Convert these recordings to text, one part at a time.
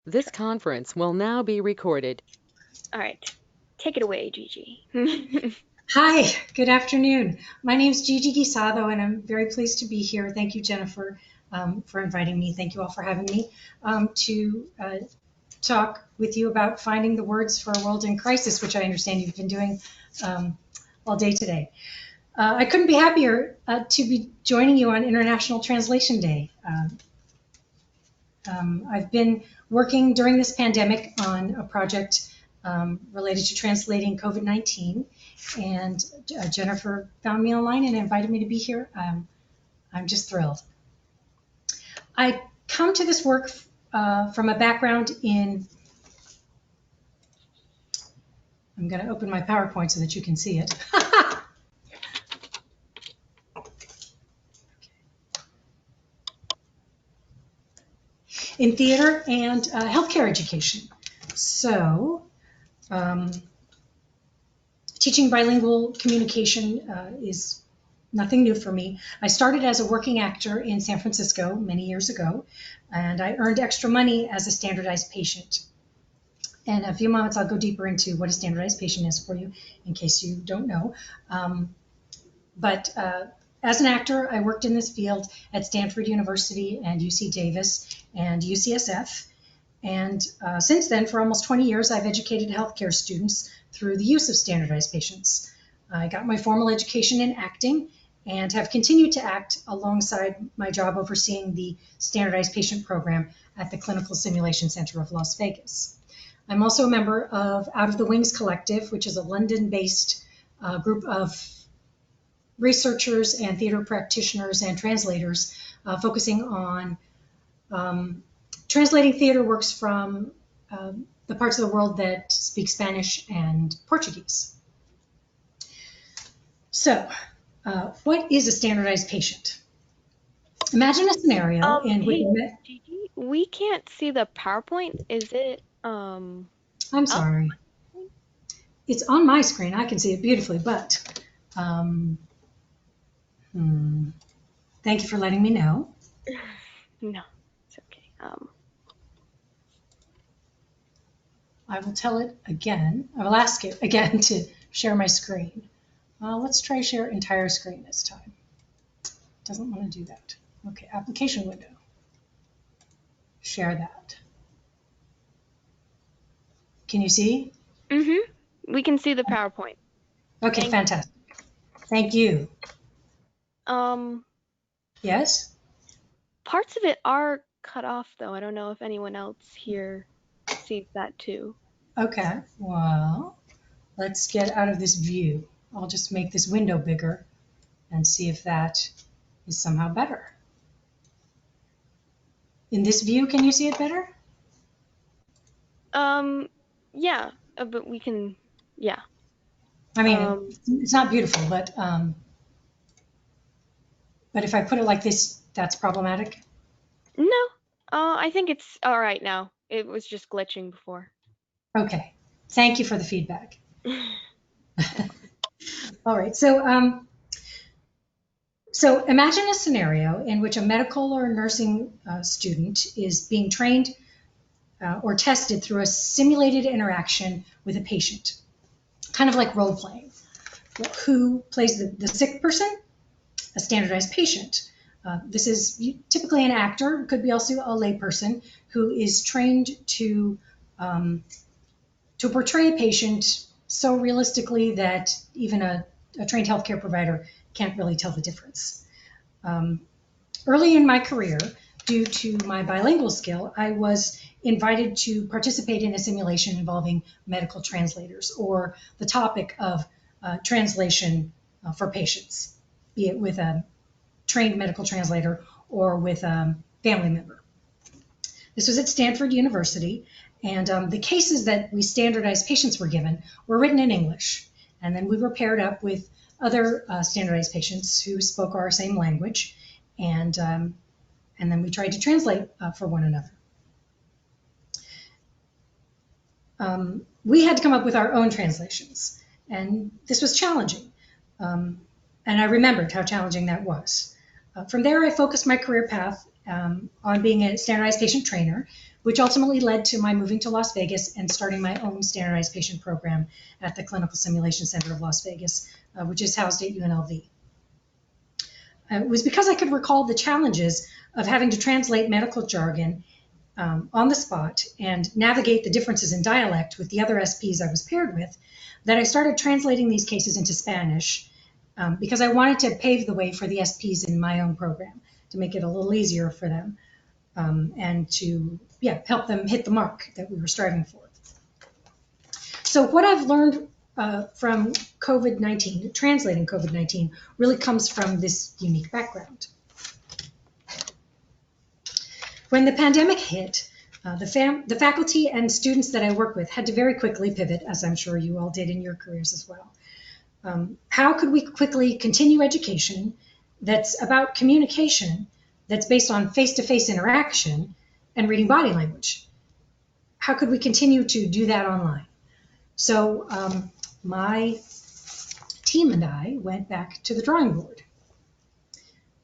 This conference will now be recorded. All right, take it away, Gigi. Hi, good afternoon. My name is Gigi Guizado, and I'm very pleased to be here. Thank you, Jennifer, for inviting me. Thank you all for having me to talk with you about finding the words for a world in crisis, which I understand you've been doing all day today. I couldn't be happier to be joining you on International Translation Day. I've been working during this pandemic on a project related to translating COVID-19, and Jennifer found me online and invited me to be here. I'm just thrilled. I come to this work from a background in, I'm going to open my PowerPoint so that you can see it. In theater and healthcare education. So, teaching bilingual communication is nothing new for me. I started as a working actor in San Francisco many years ago, and I earned extra money as a standardized patient. In a few moments, I'll go deeper into what a standardized patient is for you, in case you don't know. But as an actor, I worked in this field at Stanford University and UC Davis and UCSF. And since then, for almost 20 years, I've educated healthcare students through the use of standardized patients. I got my formal education in acting and have continued to act alongside my job overseeing the standardized patient program at the Clinical Simulation Center of Las Vegas. I'm also a member of Out of the Wings Collective, which is a London-based group of researchers and theater practitioners and translators focusing on translating theater works from the parts of the world that speak Spanish and Portuguese. So, what is a standardized patient? Imagine a scenario in which... Hey, Gigi, we can't see the PowerPoint. Is it I'm sorry. It's on my screen. I can see it beautifully, but thank you for letting me know. No, it's okay. I will tell it again. I will ask it again to share my screen. Let's try share entire screen this time. It doesn't want to do that. Okay, application window. Share that. Can you see? Mm-hmm. We can see the PowerPoint. Okay, fantastic. Thank you. Yes? Parts of it are cut off, though. I don't know if anyone else here sees that too. Okay, well, let's get out of this view. I'll just make this window bigger and see if that is somehow better. In this view, can you see it better? Yeah, but we can, yeah. I mean, it's not beautiful, but if I put it like this, that's problematic? No, I think it's all right now. It was just glitching before. Okay, thank you for the feedback. All right, so imagine a scenario in which a medical or nursing student is being trained or tested through a simulated interaction with a patient, kind of like role playing. Who plays the sick person? A standardized patient. This is typically an actor, could be also a layperson who is trained to portray a patient so realistically that even a trained healthcare provider can't really tell the difference. Early in my career, due to my bilingual skill, I was invited to participate in a simulation involving medical translators, or the topic of translation for patients, be it with a trained medical translator or with a family member. This was at Stanford University, and the cases that we standardized patients were given were written in English, and then we were paired up with other standardized patients who spoke our same language, and then we tried to translate for one another. We had to come up with our own translations, and this was challenging. And I remembered how challenging that was. From there, I focused my career path on being a standardized patient trainer, which ultimately led to my moving to Las Vegas and starting my own standardized patient program at the Clinical Simulation Center of Las Vegas, which is housed at UNLV. It was because I could recall the challenges of having to translate medical jargon on the spot and navigate the differences in dialect with the other SPs I was paired with that I started translating these cases into Spanish because I wanted to pave the way for the SPs in my own program to make it a little easier for them and to help them hit the mark that we were striving for. So what I've learned from COVID-19, translating COVID-19, really comes from this unique background. When the pandemic hit, the faculty and students that I work with had to very quickly pivot, as I'm sure you all did in your careers as well. How could we quickly continue education that's about communication, that's based on face-to-face interaction and reading body language? How could we continue to do that online? So my team and I went back to the drawing board.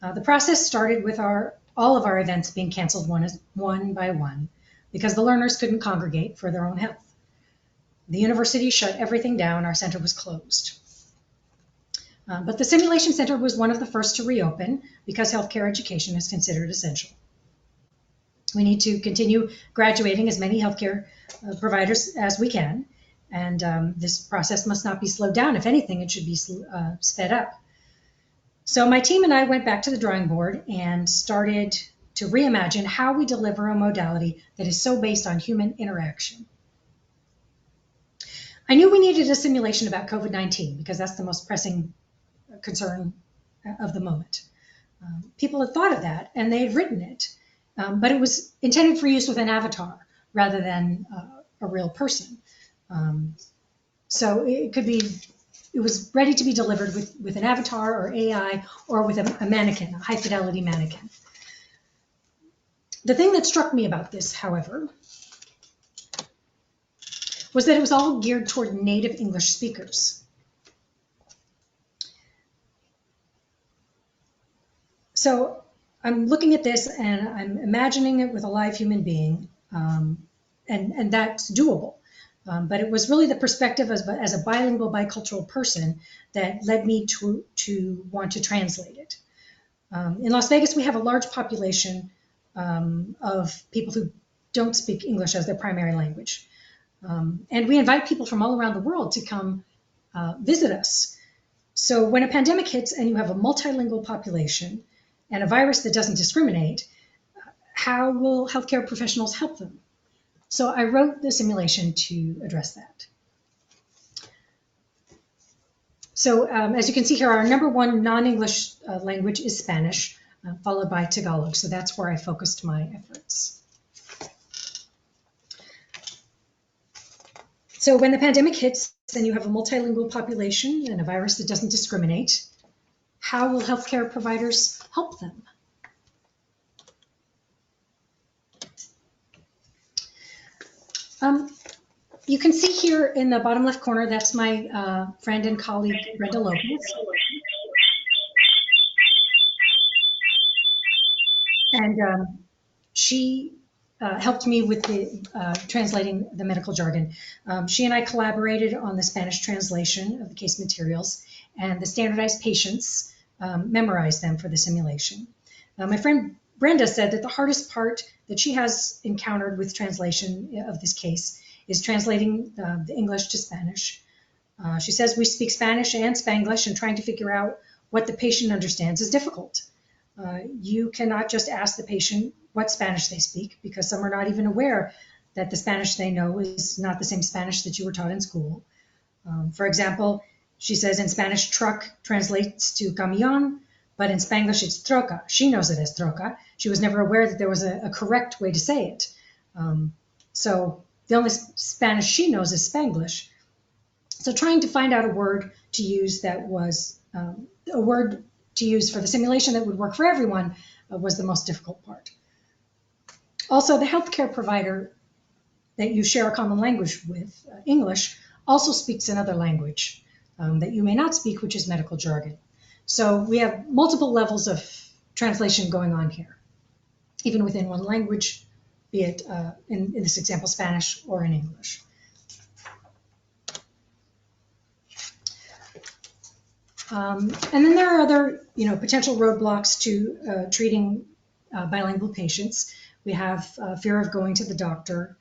The process started with all of our events being canceled one by one because the learners couldn't congregate for their own health. The university shut everything down. Our center was closed. But the Simulation Center was one of the first to reopen because healthcare education is considered essential. We need to continue graduating as many healthcare providers as we can, and this process must not be slowed down. If anything, it should be sped up. So my team and I went back to the drawing board and started to reimagine how we deliver a modality that is so based on human interaction. I knew we needed a simulation about COVID-19 because that's the most pressing concern of the moment. People had thought of that and they had written it, but it was intended for use with an avatar rather than a real person. So it was ready to be delivered with an avatar or AI or with a mannequin, a high fidelity mannequin. The thing that struck me about this, however, was that it was all geared toward native English speakers. So I'm looking at this and I'm imagining it with a live human being, and that's doable. But it was really the perspective as a bilingual, bicultural person that led me to want to translate it. In Las Vegas, we have a large population of people who don't speak English as their primary language. And we invite people from all around the world to come visit us. So when a pandemic hits and you have a multilingual population and a virus that doesn't discriminate, how will healthcare professionals help them? So I wrote the simulation to address that. So as you can see here, our number one non-English language is Spanish, followed by Tagalog. So that's where I focused my efforts. So when the pandemic hits and you have a multilingual population and a virus that doesn't discriminate, how will healthcare providers help them? You can see here in the bottom left corner, that's my friend and colleague, Brenda Lopez. And she helped me with the translating the medical jargon. She and I collaborated on the Spanish translation of the case materials, and the standardized patients memorized them for the simulation. My friend Brenda said that the hardest part that she has encountered with translation of this case is translating the English to Spanish. She says we speak Spanish and Spanglish, and trying to figure out what the patient understands is difficult. You cannot just ask the patient what Spanish they speak, because some are not even aware that the Spanish they know is not the same Spanish that you were taught in school. For example, she says in Spanish, truck translates to camión, but in Spanglish it's troca. She knows it as troca. She was never aware that there was a correct way to say it. So the only Spanish she knows is Spanglish. So trying to find out a word to use that was a word to use for the simulation that would work for everyone was the most difficult part. Also, the healthcare provider that you share a common language with, English, also speaks another language that you may not speak, which is medical jargon. So we have multiple levels of translation going on here. even within one language, be it in this example, Spanish or in English. And then there are other, potential roadblocks to treating bilingual patients. We have fear of going to the doctor,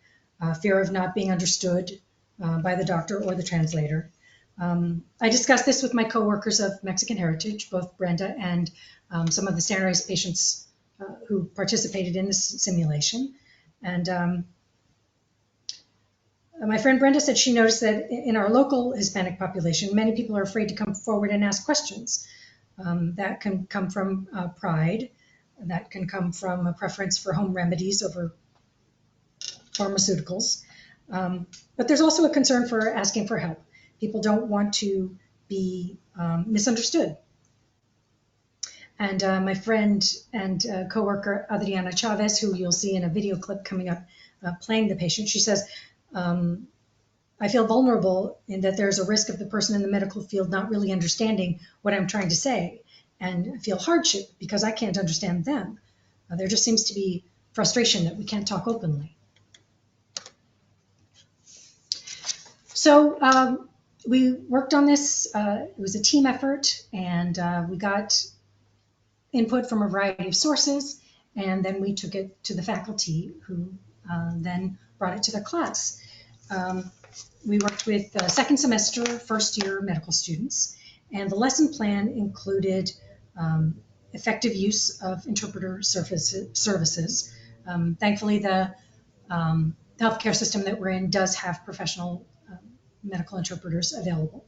fear of not being understood by the doctor or the translator. I discussed this with my coworkers of Mexican heritage, both Brenda and some of the standardized patients who participated in this simulation. And my friend Brenda said she noticed that in our local Hispanic population, many people are afraid to come forward and ask questions. That can come from pride, that can come from a preference for home remedies over pharmaceuticals. But there's also a concern for asking for help. People don't want to be misunderstood. And my friend and coworker Adriana Chavez, who you'll see in a video clip coming up, playing the patient, she says, I feel vulnerable in that there's a risk of the person in the medical field not really understanding what I'm trying to say, and I feel hardship because I can't understand them. There just seems to be frustration that we can't talk openly. So we worked on this. It was a team effort, and we got input from a variety of sources, and then we took it to the faculty, who then brought it to the class. We worked with second semester, first year medical students, and the lesson plan included effective use of interpreter services. Thankfully, the healthcare system that we're in does have professional medical interpreters available.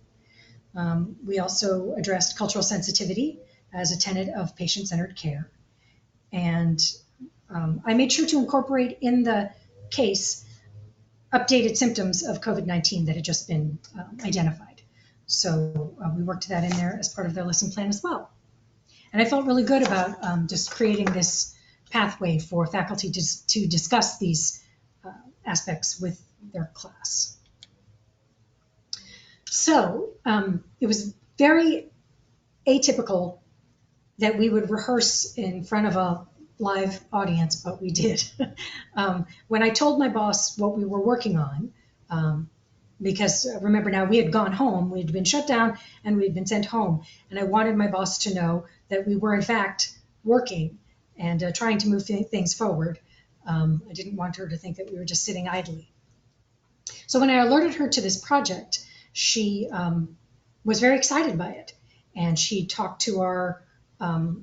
We also addressed cultural sensitivity as a tenet of patient-centered care. And I made sure to incorporate in the case updated symptoms of COVID-19 that had just been identified. So we worked that in there as part of their lesson plan as well. And I felt really good about just creating this pathway for faculty to discuss these aspects with their class. So it was very atypical that we would rehearse in front of a live audience, but we did. When I told my boss what we were working on, because remember now we had gone home, we'd been shut down and we'd been sent home, and I wanted my boss to know that we were in fact working and trying to move things forward. I didn't want her to think that we were just sitting idly. So when I alerted her to this project, she was very excited by it, and she talked to our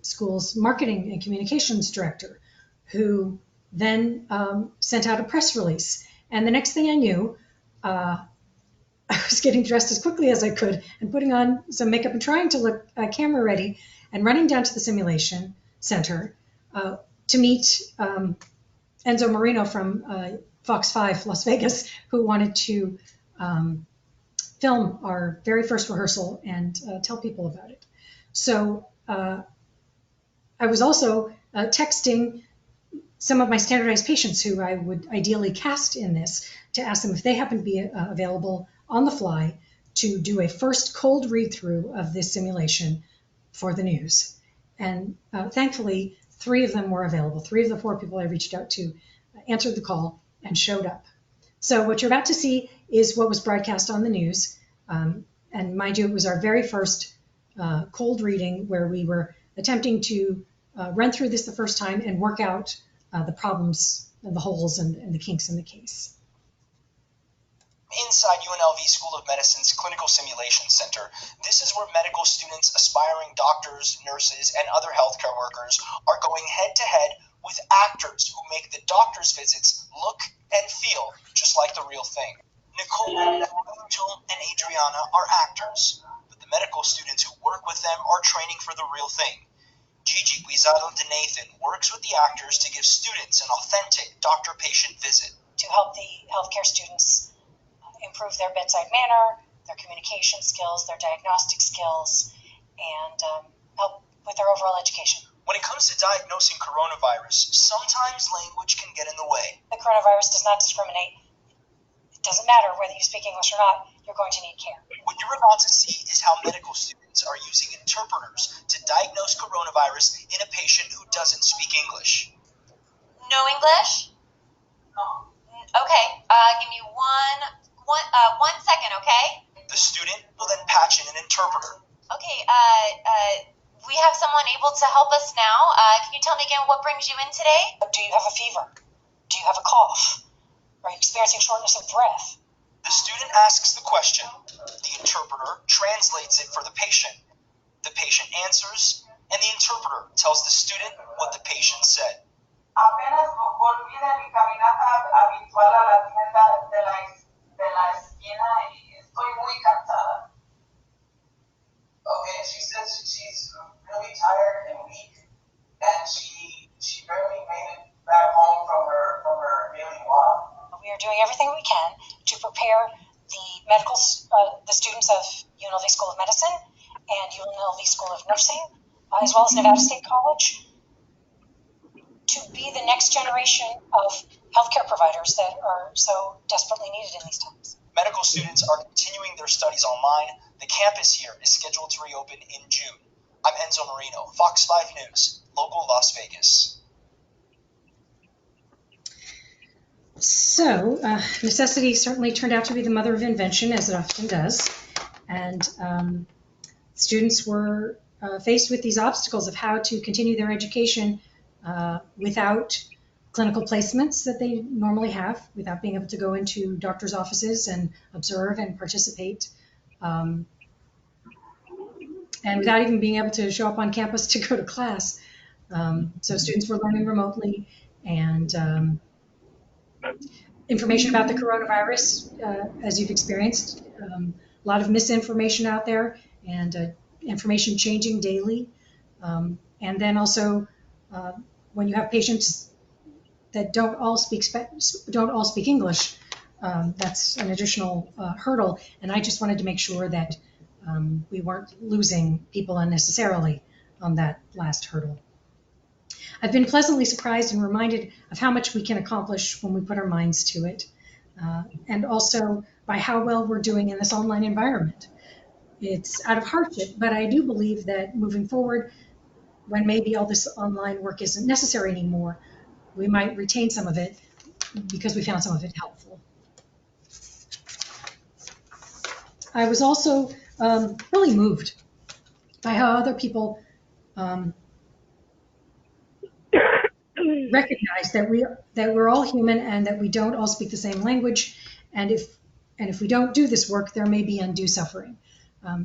school's marketing and communications director, who then sent out a press release. And the next thing I knew, I was getting dressed as quickly as I could and putting on some makeup and trying to look camera ready and running down to the simulation center to meet Enzo Marino from Fox 5 Las Vegas, who wanted to film our very first rehearsal and tell people about it. So I was also texting some of my standardized patients who I would ideally cast in this to ask them if they happen to be available on the fly to do a first cold read-through of this simulation for the news. And thankfully, 3 of them were available. 3 of the 4 people I reached out to answered the call and showed up. So what you're about to see is what was broadcast on the news. And mind you, it was our very first cold reading where we were attempting to run through this the first time and work out the problems and the holes and the kinks in the case. Inside UNLV School of Medicine's Clinical Simulation Center, this is where medical students, aspiring doctors, nurses, and other healthcare workers are going head-to-head with actors who make the doctor's visits look and feel just like the real thing. Nicole, Angel, and Adriana are actors, but the medical students who work with them are training for the real thing. Gigi, Guizado, and Nathan works with the actors to give students an authentic doctor-patient visit. To help the healthcare students improve their bedside manner, their communication skills, their diagnostic skills, and help with their overall education. When it comes to diagnosing coronavirus, sometimes language can get in the way. The coronavirus does not discriminate. It doesn't matter whether you speak English or not, you're going to need care. What you're about to see is how medical students are using interpreters to diagnose coronavirus in a patient who doesn't speak English. No English? No. Okay, give me one second, okay? The student will then patch in an interpreter. Okay, we have someone able to help us now. Can you tell me again what brings you in today? Do you have a fever? Do you have a cough? Are you experiencing shortness of breath? The student asks the question. The interpreter translates it for the patient. The patient answers, and the interpreter tells the student what the patient said. Apenas volví de mi caminata habitual a la tienda de la esquina y estoy muy cansada. Okay, she says she's really tired and weak, and she barely made it back home from her daily walk. We are doing everything we can to prepare the students of UNLV School of Medicine and UNLV School of Nursing, as well as Nevada State College, to be the next generation of healthcare providers that are so desperately needed in these times. Medical students are continuing their studies online. The campus here is scheduled to reopen in June. I'm Enzo Marino, Fox 5 News, local Las Vegas. So, necessity certainly turned out to be the mother of invention, as it often does. And students were faced with these obstacles of how to continue their education without clinical placements that they normally have, without being able to go into doctors' offices and observe and participate, and without even being able to show up on campus to go to class. So students were learning remotely, and information about the coronavirus, as you've experienced, a lot of misinformation out there, and information changing daily. And then also, when you have patients that don't all speak English, that's an additional hurdle. And I just wanted to make sure that we weren't losing people unnecessarily on that last hurdle. I've been pleasantly surprised and reminded of how much we can accomplish when we put our minds to it, and also by how well we're doing in this online environment. It's out of hardship, but I do believe that moving forward, when maybe all this online work isn't necessary anymore, we might retain some of it because we found some of it helpful. I was also really moved by how other people recognize that we're all human and that we don't all speak the same language, and if we don't do this work, there may be undue suffering.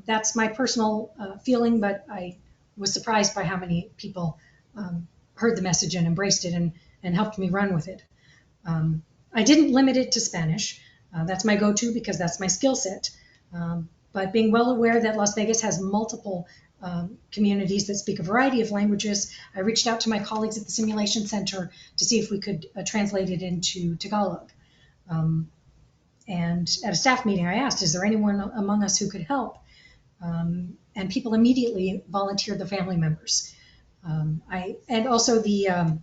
That's my personal feeling, but I was surprised by how many people heard the message and embraced it and helped me run with it. I didn't limit it to Spanish. That's my go-to because that's my skill set. But being well aware that Las Vegas has multiple communities that speak a variety of languages, I reached out to my colleagues at the Simulation Center to see if we could translate it into Tagalog. And at a staff meeting, I asked, is there anyone among us who could help? And people immediately volunteered, the family members. And also the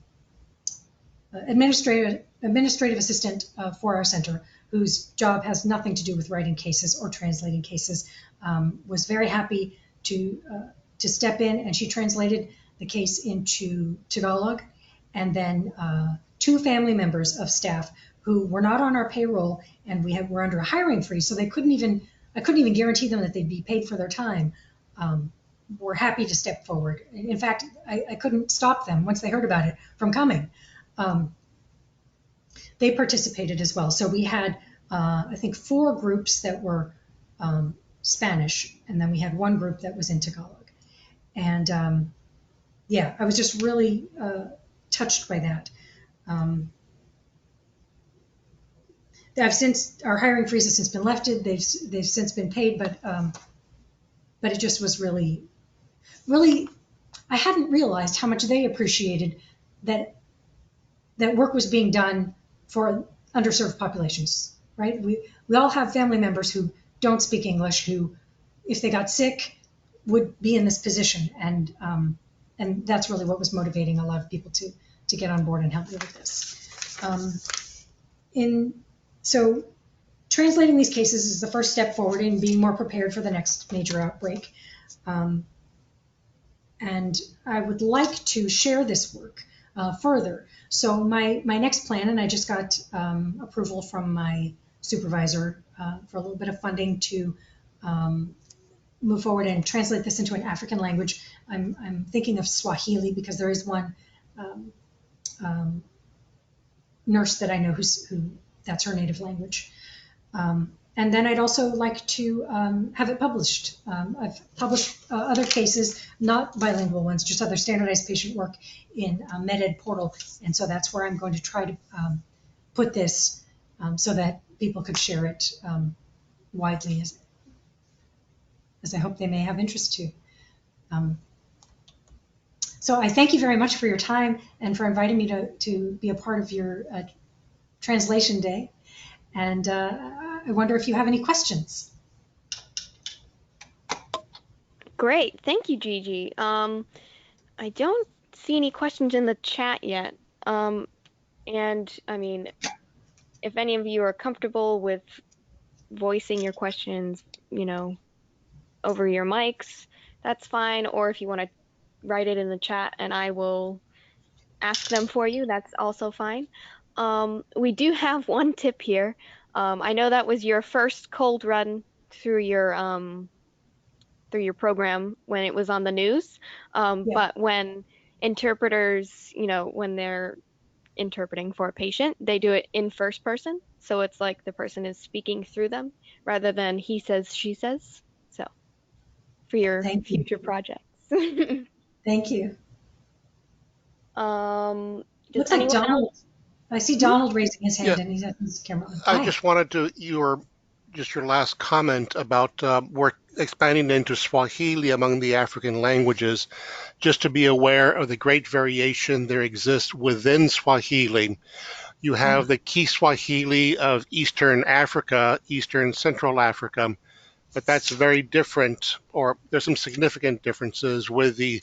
administrative assistant for our center, whose job has nothing to do with writing cases or translating cases, was very happy to step in, and she translated the case into Tagalog. And then 2 family members of staff who were not on our payroll, and were under a hiring freeze, so I couldn't even guarantee them that they'd be paid for their time, were happy to step forward. In fact, I couldn't stop them once they heard about it from coming. They participated as well. So we had, I think, 4 groups that were Spanish, and then we had 1 group that was in Tagalog. And yeah, I was just really touched by that. Our hiring freeze has since been lifted. They've since been paid, but it just was really, I hadn't realized how much they appreciated that work was being done for underserved populations, right? We all have family members who don't speak English, who, if they got sick, would be in this position, and that's really what was motivating a lot of people to get on board and help me with this. So translating these cases is the first step forward in being more prepared for the next major outbreak. And I would like to share this work further. So my next plan, and I just got approval from my supervisor for a little bit of funding to move forward and translate this into an African language. I'm thinking of Swahili because there is one nurse that I know who that's her native language. And then I'd also like to have it published. I've published other cases, not bilingual ones, just other standardized patient work in MedEd portal. And so that's where I'm going to try to put this so that people could share it widely, as I hope they may have interest to. So I thank you very much for your time and for inviting me to be a part of your translation day. And I wonder if you have any questions. Great. Thank you, Gigi. I don't see any questions in the chat yet. And I mean, if any of you are comfortable with voicing your questions, over your mics, that's fine. Or if you want to write it in the chat and I will ask them for you, that's also fine. We do have one tip here. I know that was your first cold run through your program when it was on the news. Yeah. But when interpreters, when they're interpreting for a patient, they do it in first person. So it's like the person is speaking through them rather than he says, she says. So for your future projects. Thank you. Does Looks like Donald. else? I see Donald raising his hand, and he's at his camera. I just wanted to, your last comment about we're expanding into Swahili among the African languages, just to be aware of the great variation there exists within Swahili. You have the Kiswahili of Eastern Africa, Eastern Central Africa, but that's very different, or there's some significant differences with the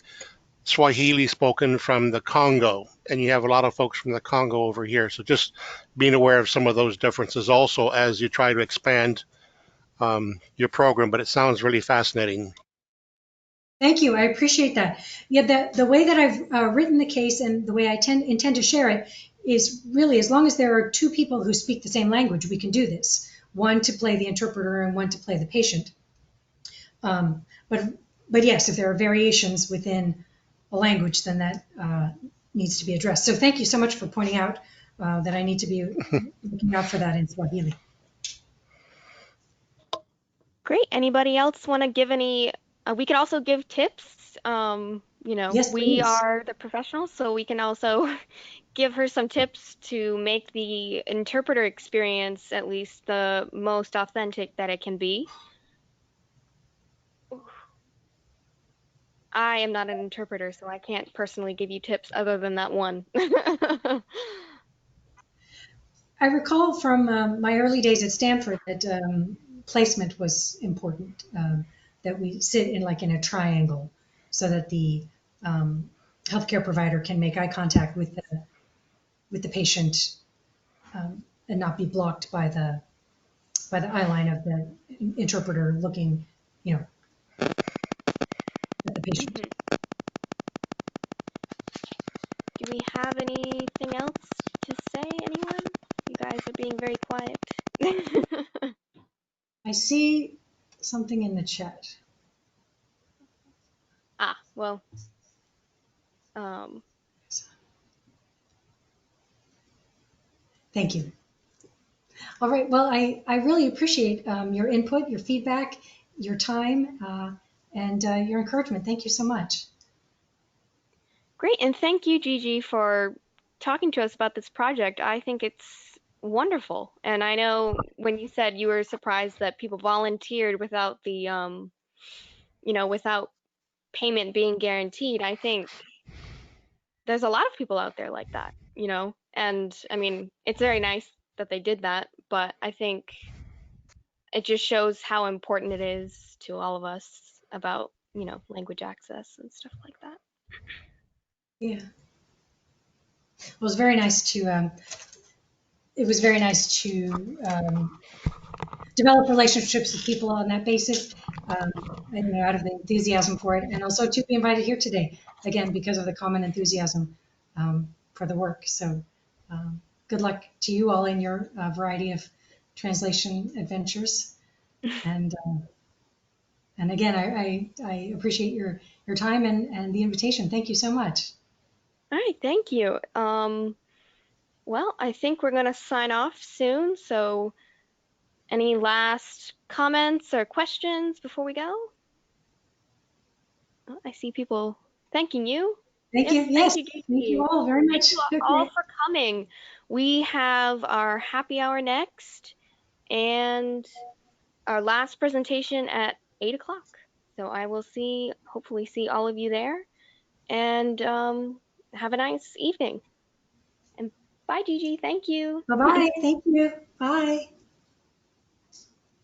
Swahili spoken from the Congo, and you have a lot of folks from the Congo over here. So just being aware of some of those differences also as you try to expand your program, but it sounds really fascinating. Thank you. I appreciate that. Yeah, the way that I've written the case and the way I intend to share it is really, as long as there are two people who speak the same language, we can do this. One to play the interpreter and one to play the patient. But yes, if there are variations within a language, then that needs to be addressed. So thank you so much for pointing out that I need to be looking out for that in Swahili. Great. Anybody else want to give any? We can also give tips. Yes, we please. are the professionals, so we can also give her some tips to make the interpreter experience at least the most authentic that it can be. I am not an interpreter, so I can't personally give you tips other than that one. I recall from my early days at Stanford that placement was important, that we sit in a triangle so that the healthcare provider can make eye contact with the patient and not be blocked by the eye line of the interpreter looking, at the patient. Do we have anything else to say, anyone? You guys are being very quiet. I see something in the chat. Well. Thank you. All right. Well, I really appreciate your input, your feedback, your time, and your encouragement. Thank you so much. Great. And thank you, Gigi, for talking to us about this project. I think it's wonderful. And I know when you said you were surprised that people volunteered without the, without payment being guaranteed, I think there's a lot of people out there like that, and I mean, it's very nice that they did that, but I think it just shows how important it is to all of us about, language access and stuff like that. Yeah. Well, it was very nice to develop relationships with people on that basis, and out of the enthusiasm for it, and also to be invited here today, again, because of the common enthusiasm for the work. So good luck to you all in your variety of translation adventures. And again, I appreciate your time and the invitation. Thank you so much. All right, thank you. Well, I think we're going to sign off soon. So any last comments or questions before we go? Oh, I see people thanking you. Thank you. Yes, Thank you, thank you Gigi. all very Thank much. you all for coming. We have our happy hour next and our last presentation at 8 o'clock. So I will hopefully see all of you there. And have a nice evening. And bye, Gigi. Thank you. Bye-bye. Thank you. Bye.